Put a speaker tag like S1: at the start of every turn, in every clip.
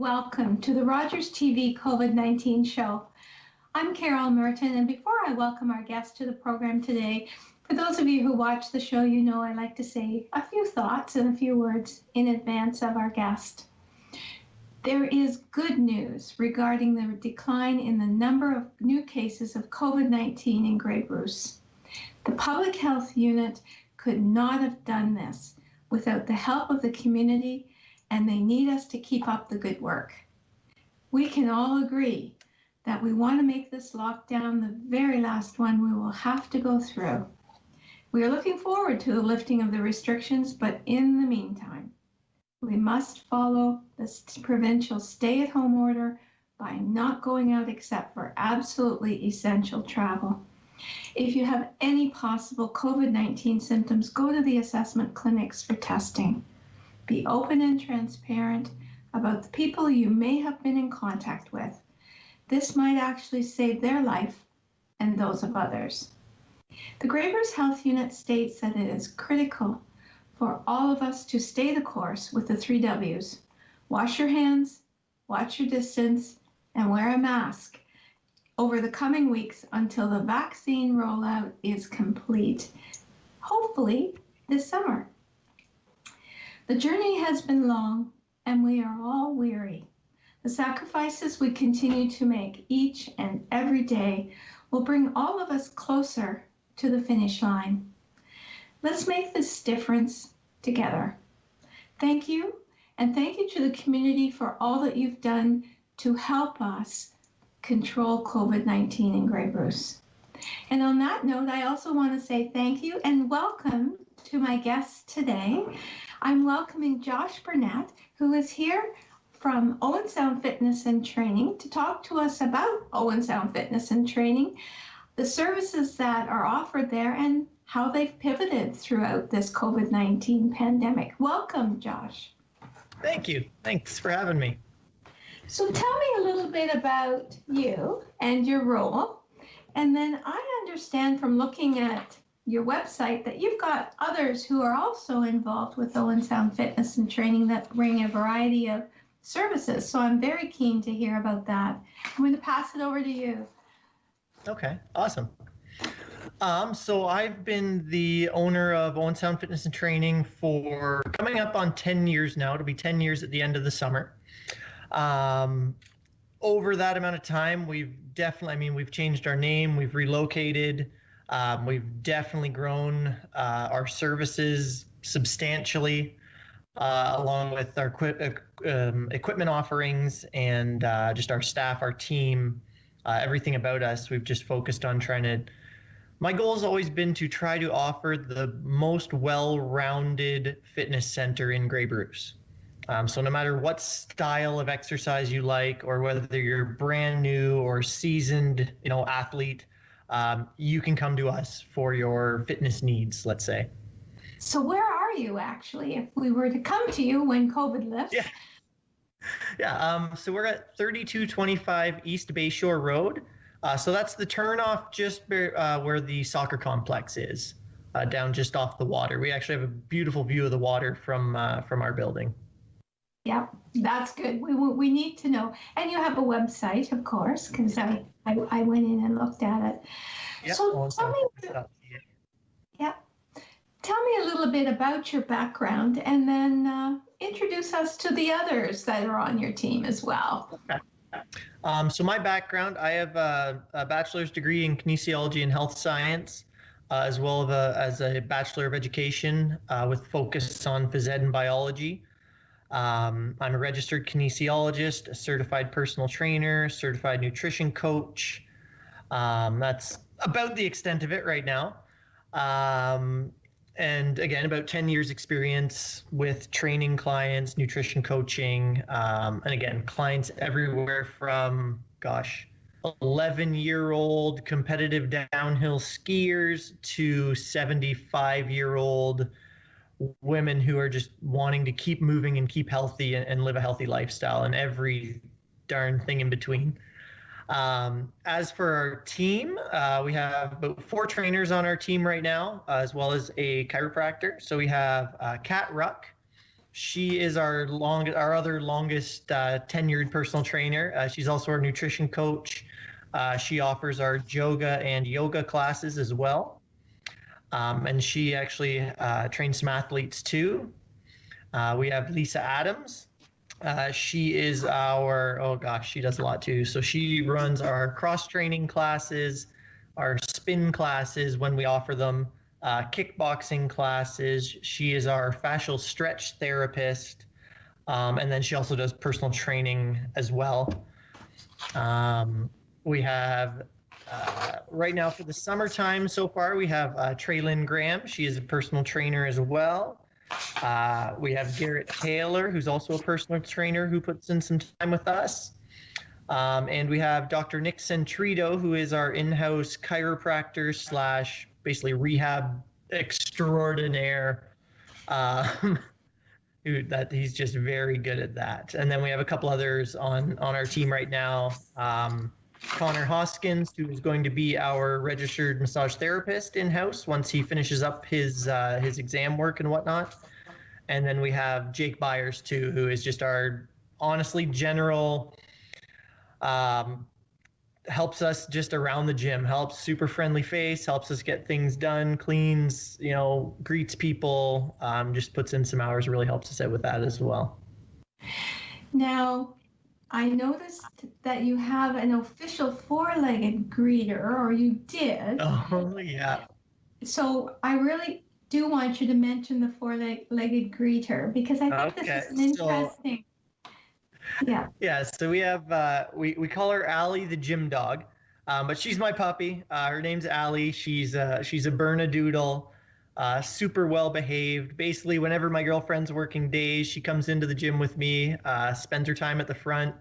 S1: welcome to the Rogers TV COVID-19 show. I'm Carol Merton, and before I welcome our guest to the program today, for those of you who watch the show, you know I like to say a few thoughts and a few words in advance of our guest. There is good news regarding the decline in the number of new cases of COVID-19 in Grey Bruce. The Public Health Unit could not have done this without the help of the community, and they need us to keep up the good work. We can all agree that we want to make this lockdown the very last one we will have to go through. We are looking forward to the lifting of the restrictions, but in the meantime, we must follow the provincial stay-at-home order by not going out except for absolutely essential travel. If you have any possible COVID-19 symptoms, go to the assessment clinics for testing. Be open and transparent about the people you may have been in contact with. This might actually save their life and those of others. The Grey Bruce Health Unit states that it is critical for all of us to stay the course with the 3 W's. Wash your hands, watch your distance, and wear a mask over the coming weeks until the vaccine rollout is complete, hopefully this summer. The journey has been long, and we are all weary. The sacrifices we continue to make each and every day will bring all of us closer to the finish line. Let's make this difference together. Thank you, and thank you to the community for all that you've done to help us control COVID-19 in Grey Bruce. And on that note, I also want to say thank you and welcome to my guests today. I'm welcoming Josh Burnett, who is here from Owen Sound Fitness and Training to talk to us about Owen Sound Fitness and Training, the services that are offered there, and how they've pivoted throughout this COVID-19 pandemic. Welcome, Josh.
S2: Thank you. Thanks for having me.
S1: So tell me a little bit about you and your role. And then I understand from looking at your website that you've got others who are also involved with Owen Sound Fitness and Training that bring a variety of services. So I'm very keen to hear about that. I'm going to pass it over to you.
S2: Okay, awesome. So I've been the owner of Owen Sound Fitness and Training for coming up on 10 years now. It'll be 10 years at the end of the summer. Over that amount of time, we've changed our name, we've relocated, we've definitely grown our services substantially, along with our equipment offerings and just our staff, our team, everything about us. We've just focused on my goal has always been to try to offer the most well-rounded fitness center in Grey Bruce. So no matter what style of exercise you like, or whether you're brand new or seasoned, athlete, you can come to us for your fitness needs, let's say.
S1: So where are you actually, if we were to come to you when COVID lifts?
S2: Yeah. So we're at 3225 East Bayshore Road. So that's the turnoff just where the soccer complex is, down just off the water. We actually have a beautiful view of the water from our building.
S1: Yep, that's good. We need to know. And you have a website, of course, because I went in and looked at it.
S2: Yep.
S1: So tell me a little bit about your background, and then introduce us to the others that are on your team as well.
S2: Okay. So my background, I have a bachelor's degree in kinesiology and health science, as well as a Bachelor of Education with focus on phys ed and biology. I'm a registered kinesiologist, a certified personal trainer, certified nutrition coach. That's about the extent of it right now. And again, about 10 years experience with training clients, nutrition coaching, and again, clients everywhere from, 11-year-old competitive downhill skiers to 75-year-old women who are just wanting to keep moving and keep healthy and live a healthy lifestyle, and every darn thing in between. As for our team, we have about 4 trainers on our team right now, as well as a chiropractor. So we have Kat Ruck, She is our other longest tenured personal trainer. She's also our nutrition coach. She offers our yoga and yoga classes as well. And she actually trains some athletes too. We have Lisa Adams. She is she does a lot too. So she runs our cross training classes, our spin classes when we offer them, kickboxing classes. She is our fascial stretch therapist. And then she also does personal training as well. We have right now for the summertime so far, we have Traylyn Graham. She is a personal trainer as well. We have Garrett Taylor, who's also a personal trainer who puts in some time with us. And we have Dr. Nick Centrito, who is our in-house chiropractor / basically rehab extraordinaire. He's just very good at that. And then we have a couple others on our team right now. Connor Hoskins, who is going to be our registered massage therapist in-house once he finishes up his exam work and whatnot. And then we have Jake Byers too, who is just our honestly general, helps us just around the gym, helps, super friendly face, helps us get things done, cleans, greets people, just puts in some hours, really helps us out with that as well.
S1: Now, I noticed that you have an official four-legged greeter, or you did.
S2: Oh, yeah.
S1: So I really do want you to mention the four-legged greeter, because I think this is an interesting.
S2: Yeah, so we have, we call her Allie the gym dog, but she's my puppy. Her name's Allie. She's a Bernedoodle. Super well behaved. Basically, whenever my girlfriend's working days, she comes into the gym with me, spends her time at the front.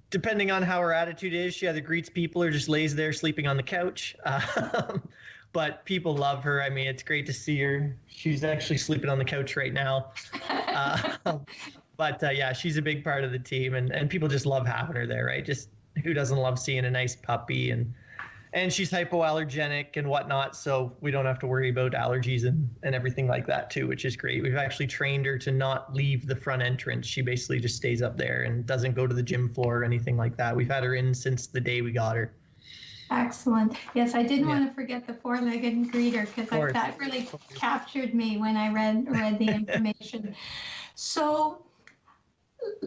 S2: Depending on how her attitude is, she either greets people or just lays there sleeping on the couch. But people love her. I mean, it's great to see her. She's actually sleeping on the couch right now. But yeah, she's a big part of the team, and people just love having her there, right? Just who doesn't love seeing a nice puppy? And she's hypoallergenic and whatnot, so we don't have to worry about allergies and everything like that too, which is great. We've actually trained her to not leave the front entrance. She basically just stays up there and doesn't go to the gym floor or anything like that. We've had her in since the day we got her.
S1: Excellent. Yes, I didn't want to forget the four-legged greeter, because that really captured me when I read the information. So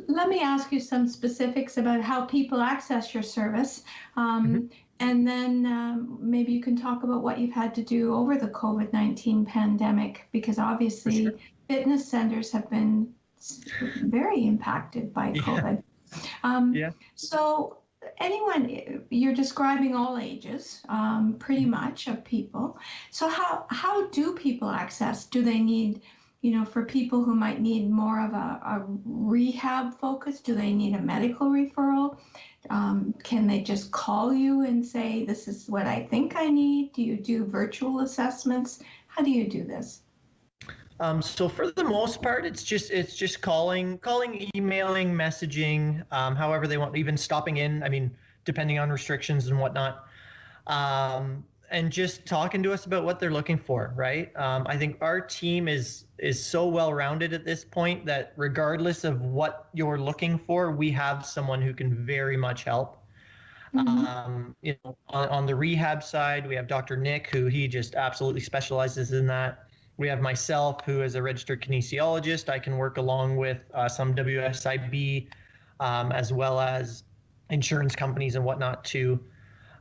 S1: let me ask you some specifics about how people access your service. And then maybe you can talk about what you've had to do over the COVID-19 pandemic, because obviously fitness centers have been very impacted by COVID. So anyone, you're describing all ages, pretty much, of people. So how do people access? Do they need, for people who might need more of a rehab focus, do they need a medical referral? Can they just call you and say, this is what I think I need? Do you do virtual assessments? How do you do this?
S2: So for the most part, it's just calling, emailing, messaging, however they want, even stopping in, I mean, depending on restrictions and whatnot. And just talking to us about what they're looking for, right? I think our team is so well-rounded at this point that regardless of what you're looking for, we have someone who can very much help. On the rehab side, we have Dr. Nick, who he just absolutely specializes in that. We have myself, who is a registered kinesiologist. I can work along with some WSIB, as well as insurance companies and whatnot too.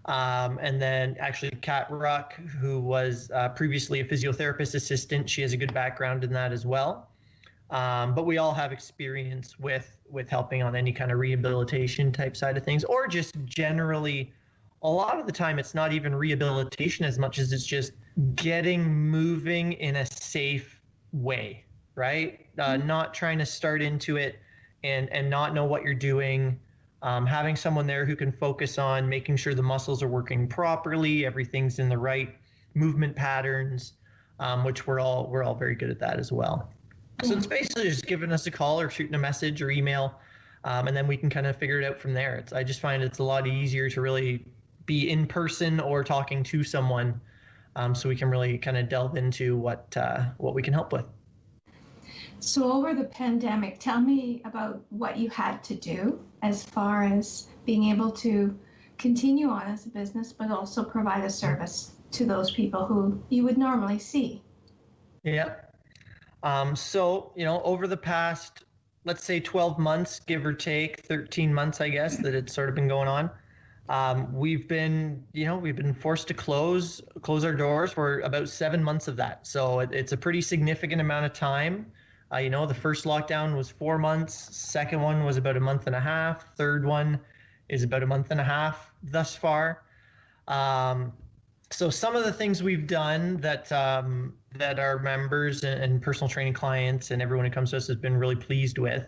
S2: And then actually Kat Ruck, who was previously a physiotherapist assistant. She has a good background in that as well. But we all have experience with helping on any kind of rehabilitation type side of things, or just generally, a lot of the time it's not even rehabilitation as much as it's just getting moving in a safe way, right? Not trying to start into it and not know what you're doing. Having someone there who can focus on making sure the muscles are working properly, everything's in the right movement patterns, which we're all very good at that as well. So it's basically just giving us a call or shooting a message or email, and then we can kind of figure it out from there. I just find it's a lot easier to really be in person or talking to someone, so we can really kind of delve into what we can help with.
S1: So over the pandemic, tell me about what you had to do as far as being able to continue on as a business, but also provide a service to those people who you would normally see.
S2: Yeah. So, over the past, let's say 12 months, give or take 13 months, I guess, that it's sort of been going on. We've been forced to close our doors for about 7 months of that. So it's a pretty significant amount of time. The first lockdown was 4 months. Second one was about a month and a half. Third one is about a month and a half thus far. So some of the things we've done that our members and personal training clients and everyone who comes to us has been really pleased with.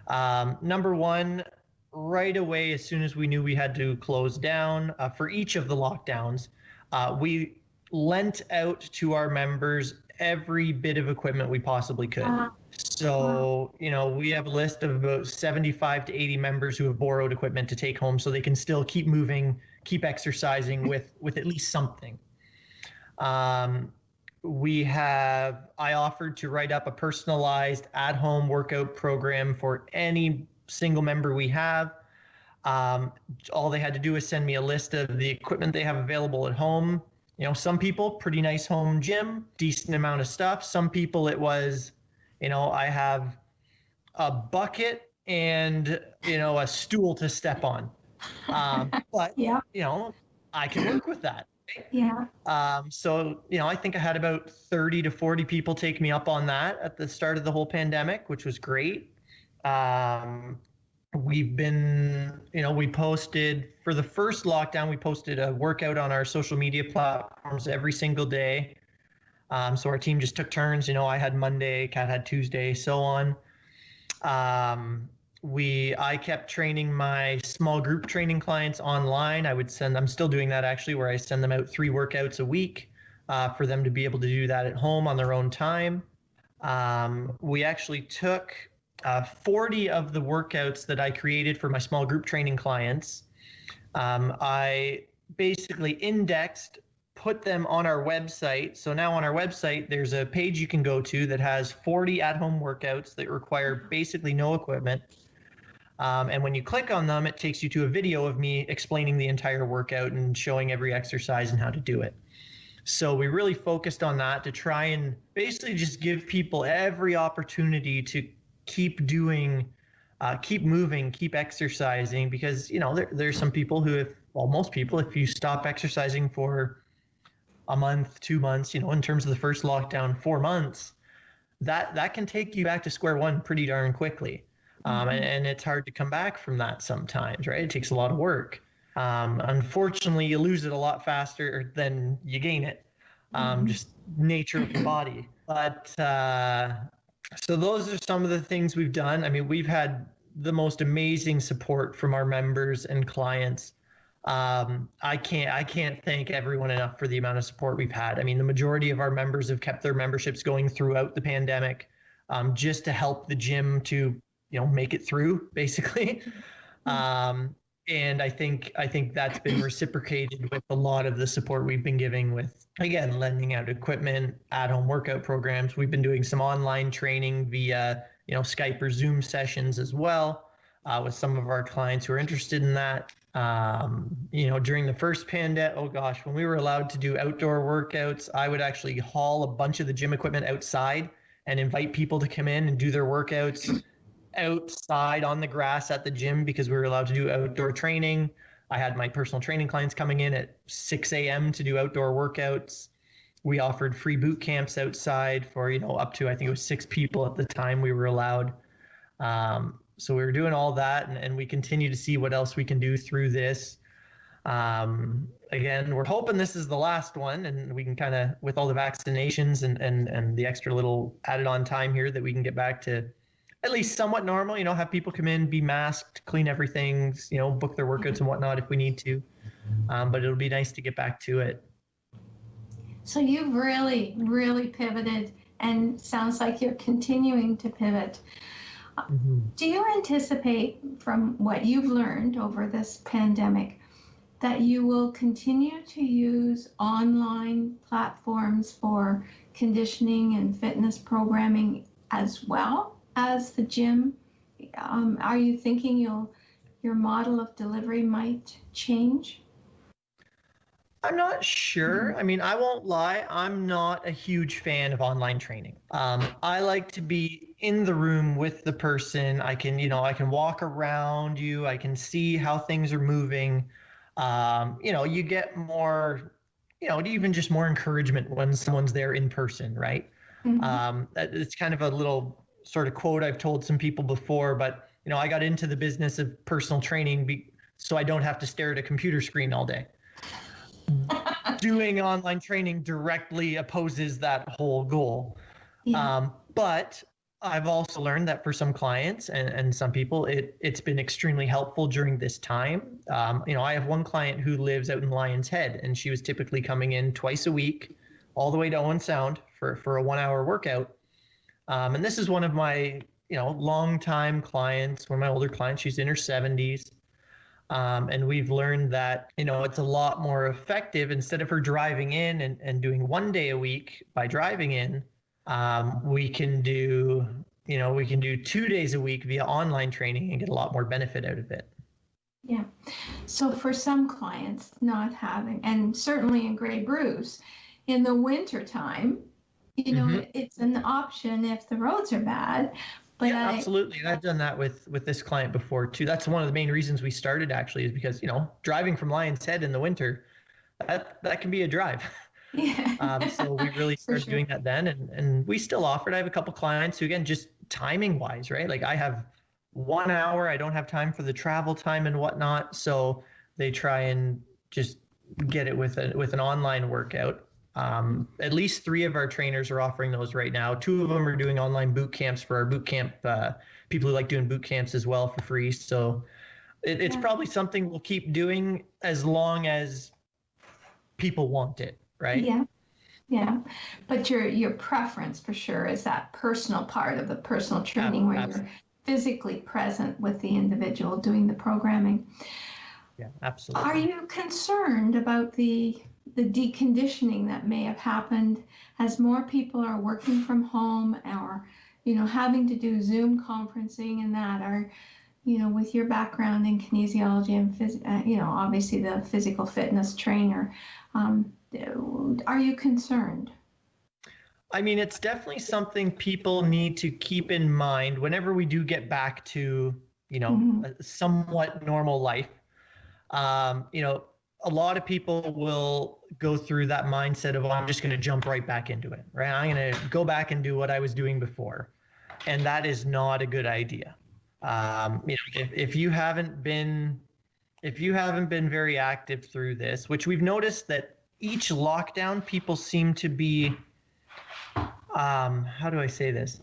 S2: Number one, right away, as soon as we knew we had to close down for each of the lockdowns, we lent out to our members every bit of equipment we possibly could. So, we have a list of about 75 to 80 members who have borrowed equipment to take home so they can still keep moving, keep exercising with at least something. I offered to write up a personalized at-home workout program for any single member we have. All they had to do is send me a list of the equipment they have available at home. Some people, pretty nice home gym, decent amount of stuff. Some people it was, I have a bucket and, a stool to step on. But,
S1: Yeah.
S2: I can work with that.
S1: Yeah.
S2: So, I think I had about 30 to 40 people take me up on that at the start of the whole pandemic, which was great. We posted for the first lockdown, we posted a workout on our social media platforms every single day. So our team just took turns, I had Monday, Kat had Tuesday, so on. I kept training my small group training clients online. I'm still doing that actually, where I send them out 3 workouts a week for them to be able to do that at home on their own time. We actually took 40 of the workouts that I created for my small group training clients. I basically indexed, put them on our website. So now on our website, there's a page you can go to that has 40 at-home workouts that require basically no equipment. And when you click on them, it takes you to a video of me explaining the entire workout and showing every exercise and how to do it. So we really focused on that to try and basically just give people every opportunity to keep doing, keep moving, keep exercising, because, there's some people who, most people, if you stop exercising for a month, 2 months, in terms of the first lockdown, 4 months, that can take you back to square one pretty darn quickly. And it's hard to come back from that sometimes, right? It takes a lot of work. Unfortunately, you lose it a lot faster than you gain it, just nature of the body. But so those are some of the things we've done. I mean, we've had the most amazing support from our members and clients. I can't thank everyone enough for the amount of support we've had. I mean, the majority of our members have kept their memberships going throughout the pandemic, just to help the gym to, make it through, basically. And I think that's been reciprocated with a lot of the support we've been giving with, again, lending out equipment, at-home workout programs. We've been doing some online training via, Skype or Zoom sessions as well, with some of our clients who are interested in that. During the first pandemic, when we were allowed to do outdoor workouts, I would actually haul a bunch of the gym equipment outside and invite people to come in and do their workouts outside on the grass at the gym, because we were allowed to do outdoor training. I had my personal training clients coming in at 6 a.m. to do outdoor workouts. We offered free boot camps outside for, up to, I think it was 6 people at the time we were allowed. So we were doing all that, and we continue to see what else we can do through this. Again, we're hoping this is the last one, and we can kind of, with all the vaccinations and the extra little added on time here, that we can get back to at least somewhat normal, have people come in, be masked, clean everything, book their workouts and whatnot if we need to. But it'll be nice to get back to it.
S1: So you've really, really pivoted, and sounds like you're continuing to pivot. Do you anticipate, from what you've learned over this pandemic, that you will continue to use online platforms for conditioning and fitness programming as well as the gym? Are you thinking your model of delivery might change?
S2: I'm not sure. I mean, I won't lie. I'm not a huge fan of online training. I like to be in the room with the person. I can walk around you. I can see how things are moving. You get more, even just more encouragement when someone's there in person, right?
S1: Mm-hmm.
S2: It's kind of a little sort of quote I've told some people before, but I got into the business of personal training so I don't have to stare at a computer screen all day. Doing online training directly opposes that whole goal.
S1: Yeah.
S2: But I've also learned that for some clients and some people, it's been extremely helpful during this time. I have one client who lives out in Lion's Head, and she was typically coming in twice a week, all the way to Owen Sound for a 1 hour workout. And this is one of my, longtime clients, one of my older clients. She's in her 70s. And we've learned that, it's a lot more effective instead of her driving in and doing 1 day a week by driving in. We can do 2 days a week via online training and get a lot more benefit out of it.
S1: Yeah. So for some clients not having, and certainly in Grey Bruce, in the winter time, it's an option if the roads are bad. But
S2: Yeah, absolutely. And I've done that with this client before too. That's one of the main reasons we started, actually, is because, driving from Lion's Head in the winter, that can be a drive.
S1: Yeah.
S2: So we really started doing that then, and we still offer it. I have a couple clients who, again, just timing wise, right? Like I have 1 hour, I don't have time for the travel time and whatnot. So they try and just get it with an online workout. At least 3 of our trainers are offering those right now. 2 of them are doing online boot camps for our boot camp people who like doing boot camps as well for free. So it's probably something we'll keep doing as long as people want it, right?
S1: Yeah. Yeah. But your preference for sure is that personal part of the personal training where
S2: Absolutely.
S1: you're physically present with the individual doing the programming.
S2: Yeah, absolutely.
S1: Are you concerned about the deconditioning that may have happened as more people are working from home or, having to do Zoom conferencing and that, or, with your background in kinesiology and, obviously the physical fitness trainer, are you concerned?
S2: I mean, it's definitely something people need to keep in mind whenever we do get back to, a somewhat normal life. A lot of people will go through that mindset of, I'm just going to jump right back into it, right? I'm going to go back and do what I was doing before. And that is not a good idea. If you haven't been very active through this, which we've noticed that each lockdown, people seem to be, how do I say this?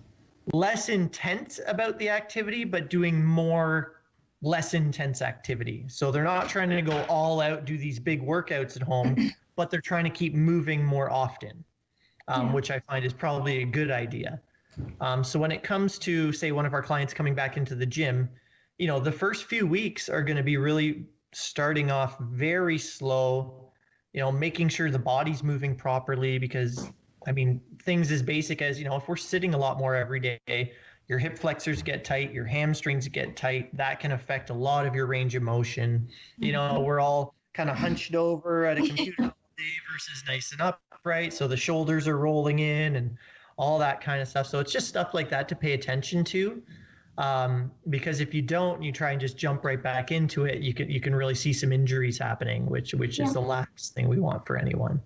S2: Less intense about the activity, but doing more less intense activity. So they're not trying to go all out, do these big workouts at home, but they're trying to keep moving more often, which I find is probably a good idea. So when it comes to, say, one of our clients coming back into the gym, the first few weeks are going to be really starting off very slow, making sure the body's moving properly, because I mean, things as basic as, if we're sitting a lot more every day, your hip flexors get tight, your hamstrings get tight. That can affect a lot of your range of motion. We're all kind of hunched over at a computer all day versus nice and upright. So the shoulders are rolling in and all that kind of stuff. So it's just stuff like that to pay attention to. Because if you don't, you try and just jump right back into it, you can really see some injuries happening, which is the last thing we want for anyone.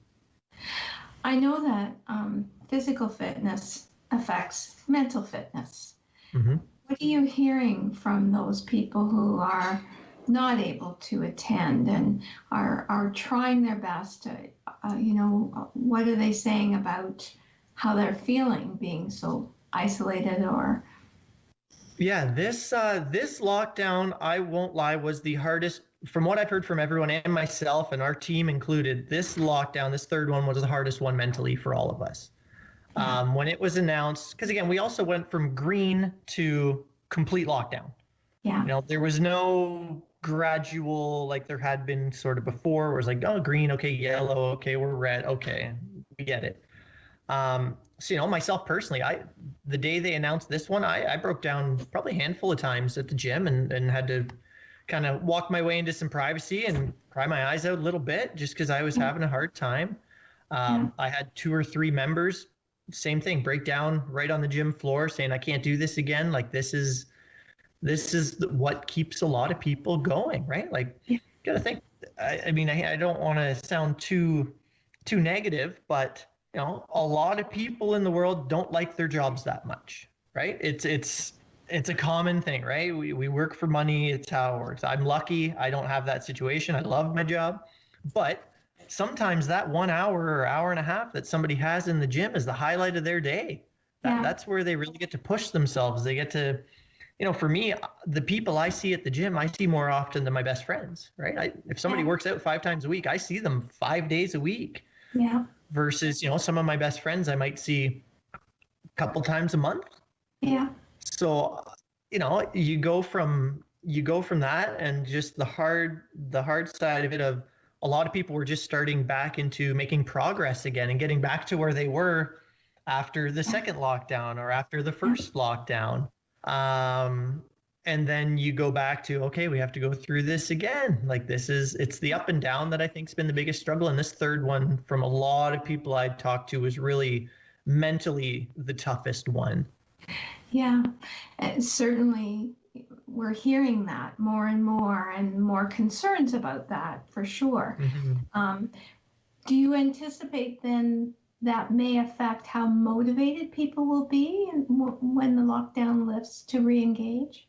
S1: I know that physical fitness affects mental fitness.
S2: Mm-hmm.
S1: What are you hearing from those people who are not able to attend and are trying their best? What are they saying about how they're feeling being so isolated or? Yeah,
S2: this lockdown, I won't lie, was the hardest. From what I've heard from everyone and myself and our team included, this lockdown, this third one, was the hardest one mentally for all of us. When it was announced, because again, we also went from green to complete lockdown.
S1: Yeah.
S2: There was no gradual, like there had been sort of before, where it was like, oh, green, okay, yellow, okay, we're red, okay, we get it. So, myself personally, the day they announced this one, I broke down probably a handful of times at the gym and had to kind of walk my way into some privacy and cry my eyes out a little bit just because I was having a hard time. I had 2 or 3 members, same thing, break down right on the gym floor saying, I can't do this again. Like this is what keeps a lot of people going, right? Like, you got to think, I don't want to sound too negative, but a lot of people in the world don't like their jobs that much, right? It's a common thing, right? We work for money. It's how it works. I'm lucky. I don't have that situation. I love my job, but sometimes that 1 hour or hour and a half that somebody has in the gym is the highlight of their day. That's where they really get to push themselves. They get to, for me, the people I see at the gym, I see more often than my best friends, right? If somebody works out 5 times a week, I see them 5 days a week.
S1: Yeah.
S2: Versus, some of my best friends I might see a couple times a month.
S1: Yeah.
S2: So, you go from that, and just the hard side of it of a lot of people were just starting back into making progress again and getting back to where they were after the second lockdown or after the first lockdown. And then you go back to, okay, we have to go through this again. Like it's the up and down that I think's been the biggest struggle. And this third one, from a lot of people I talked to, was really mentally the toughest one.
S1: Yeah, certainly we're hearing that more and more concerns about that for sure. Mm-hmm. Do you anticipate then that may affect how motivated people will be when the lockdown lifts to re-engage?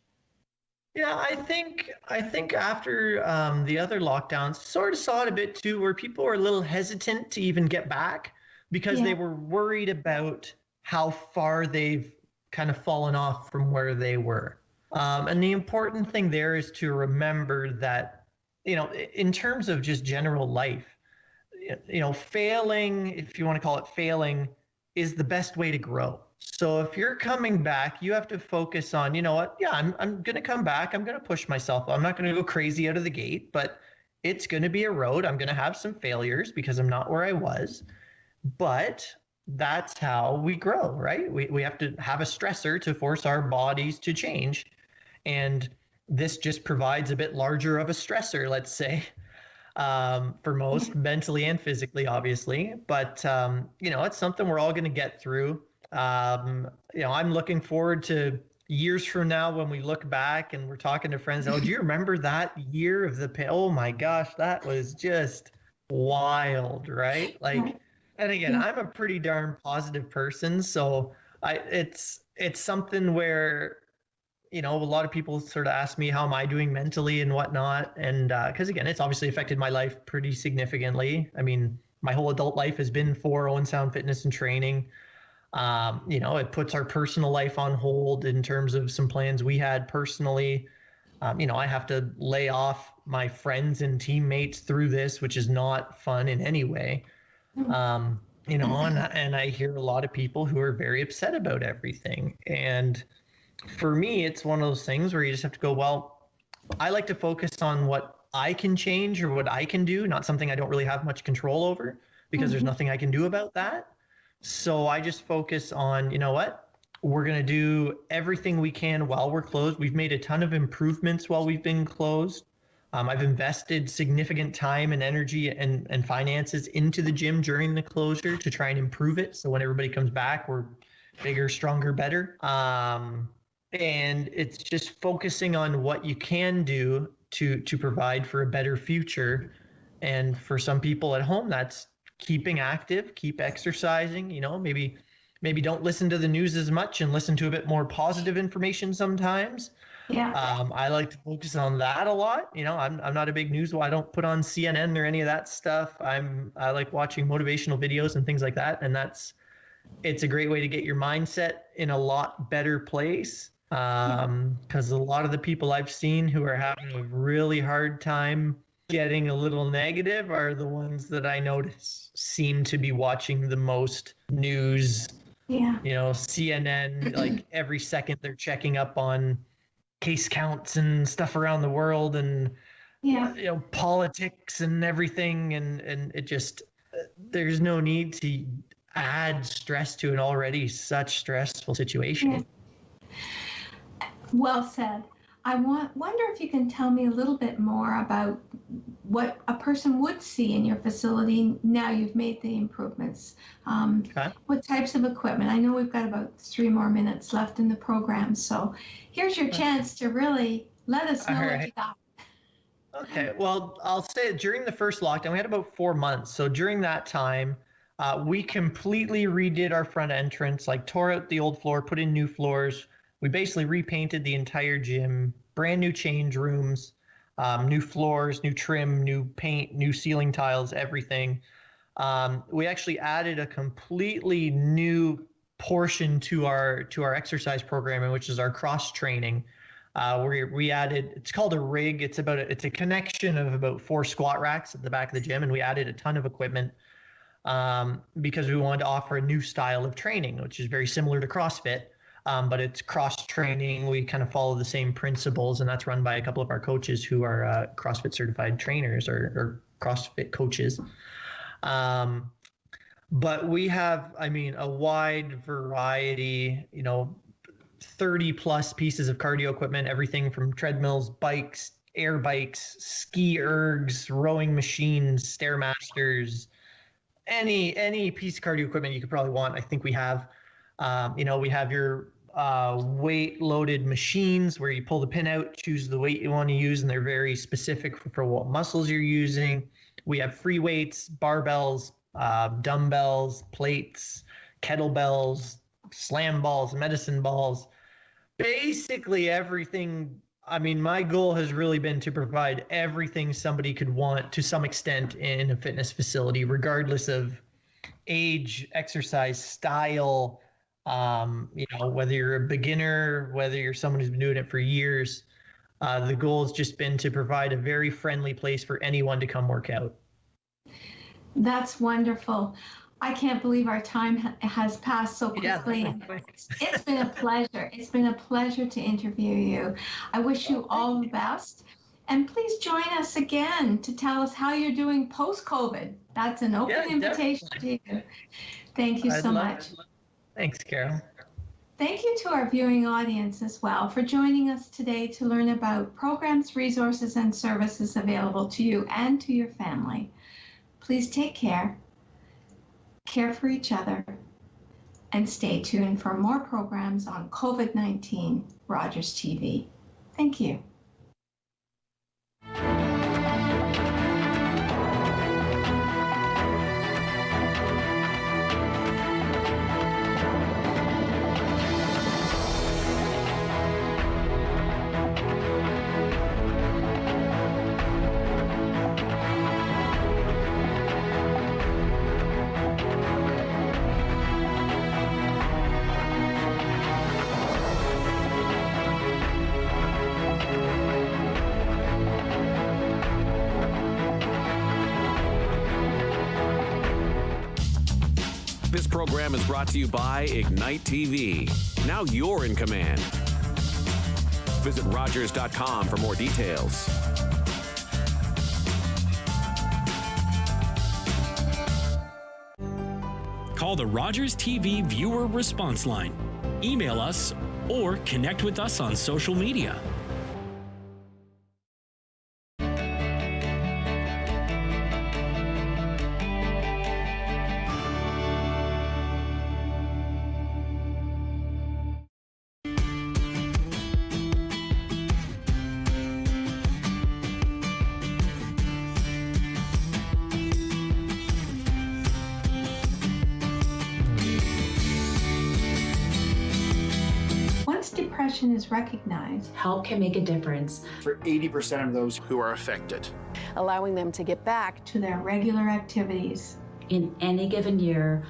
S2: Yeah, I think after the other lockdowns, sort of saw it a bit too, where people were a little hesitant to even get back because they were worried about how far they've kind of fallen off from where they were. And the important thing there is to remember that, in terms of just general life, failing, if you want to call it failing, is the best way to grow. So if you're coming back, you have to focus on, what? Yeah, I'm going to come back. I'm going to push myself. I'm not going to go crazy out of the gate, but it's going to be a road. I'm going to have some failures because I'm not where I was. But that's how we grow, right? We have to have a stressor to force our bodies to change. And this just provides a bit larger of a stressor, let's say, for most, mentally and physically, obviously. But, it's something we're all going to get through. I'm looking forward to years from now when we look back and we're talking to friends. Oh, do you remember that year of oh my gosh, that was just wild, right? Like, and again, I'm a pretty darn positive person. So it's something where, a lot of people sort of ask me, how am I doing mentally and whatnot? And because again, it's obviously affected my life pretty significantly. I mean, my whole adult life has been for Owen Sound Fitness and Training. It puts our personal life on hold in terms of some plans we had personally. I have to lay off my friends and teammates through this, which is not fun in any way. And I hear a lot of people who are very upset about everything. And for me, it's one of those things where you just have to go, well, I like to focus on what I can change or what I can do, not something I don't really have much control over, because there's nothing I can do about that. So I just focus on, what? We're going to do everything we can while we're closed. We've made a ton of improvements while we've been closed. I've invested significant time and energy and finances into the gym during the closure to try and improve it. So when everybody comes back, we're bigger, stronger, better. And it's just focusing on what you can do to provide for a better future. And for some people at home, that's keeping active, keep exercising, maybe don't listen to the news as much and listen to a bit more positive information sometimes.
S1: Yeah.
S2: I like to focus on that a lot. I'm not a big news. I don't put on CNN or any of that stuff. I like watching motivational videos and things like that. And it's a great way to get your mindset in a lot better place. Because a lot of the people I've seen who are having a really hard time getting a little negative are the ones that I notice seem to be watching the most news.
S1: Yeah.
S2: CNN, like every second they're checking up on case counts and stuff around the world and politics and everything, and it just, there's no need to add stress to an already such stressful situation.
S1: Yeah. Well said. I wonder if you can tell me a little bit more about what a person would see in your facility now you've made the improvements.
S2: Okay.
S1: What types of equipment? I know we've got about 3 more minutes left in the program, so here's your chance to really let us know what you got.
S2: Okay, well, I'll say during the first lockdown, we had about 4 months. So during that time, we completely redid our front entrance, like tore out the old floor, put in new floors. We basically repainted the entire gym, brand new change rooms, new floors, new trim, new paint, new ceiling tiles, everything. We actually added a completely new portion to our exercise programming, which is our cross training. We added, it's called a rig. It's a connection of about 4 squat racks at the back of the gym, and we added a ton of equipment because we wanted to offer a new style of training, which is very similar to CrossFit, but it's cross training. We kind of follow the same principles, and that's run by a couple of our coaches who are CrossFit certified trainers or CrossFit coaches. But we have, I mean, a wide variety, 30 plus pieces of cardio equipment, everything from treadmills, bikes, air bikes, ski ergs, rowing machines, Stairmasters, any piece of cardio equipment you could probably want. I think we have, we have your weight loaded machines where you pull the pin out, choose the weight you want to use, and they're very specific for what muscles you're using. We have free weights, barbells, dumbbells, plates, kettlebells, slam balls, medicine balls, basically everything. I mean, my goal has really been to provide everything somebody could want to some extent in a fitness facility, regardless of age, exercise style, whether you're a beginner, whether you're someone who's been doing it for years. The goal has just been to provide a very friendly place for anyone to come work out.
S1: That's wonderful. I can't believe our time has passed so quickly.
S2: Yeah.
S1: It's been a pleasure. It's been a pleasure to interview you. I wish you all the best. And please join us again to tell us how you're doing post-COVID. That's an open invitation to you. Thank you so much.
S2: Thanks, Carol.
S1: Thank you to our viewing audience as well for joining us today to learn about programs, resources, and services available to you and to your family. Please take care for each other, and stay tuned for more programs on COVID-19 Rogers TV. Thank you.
S3: This program is brought to you by Ignite TV. Now you're in command. Visit Rogers.com for more details.
S4: Call the Rogers TV viewer response line. Email us or connect with us on social media.
S1: Depression is recognized,
S5: help can make a difference
S6: for 80% of those who are affected,
S7: allowing them to get back
S1: to their regular activities.
S5: In any given year,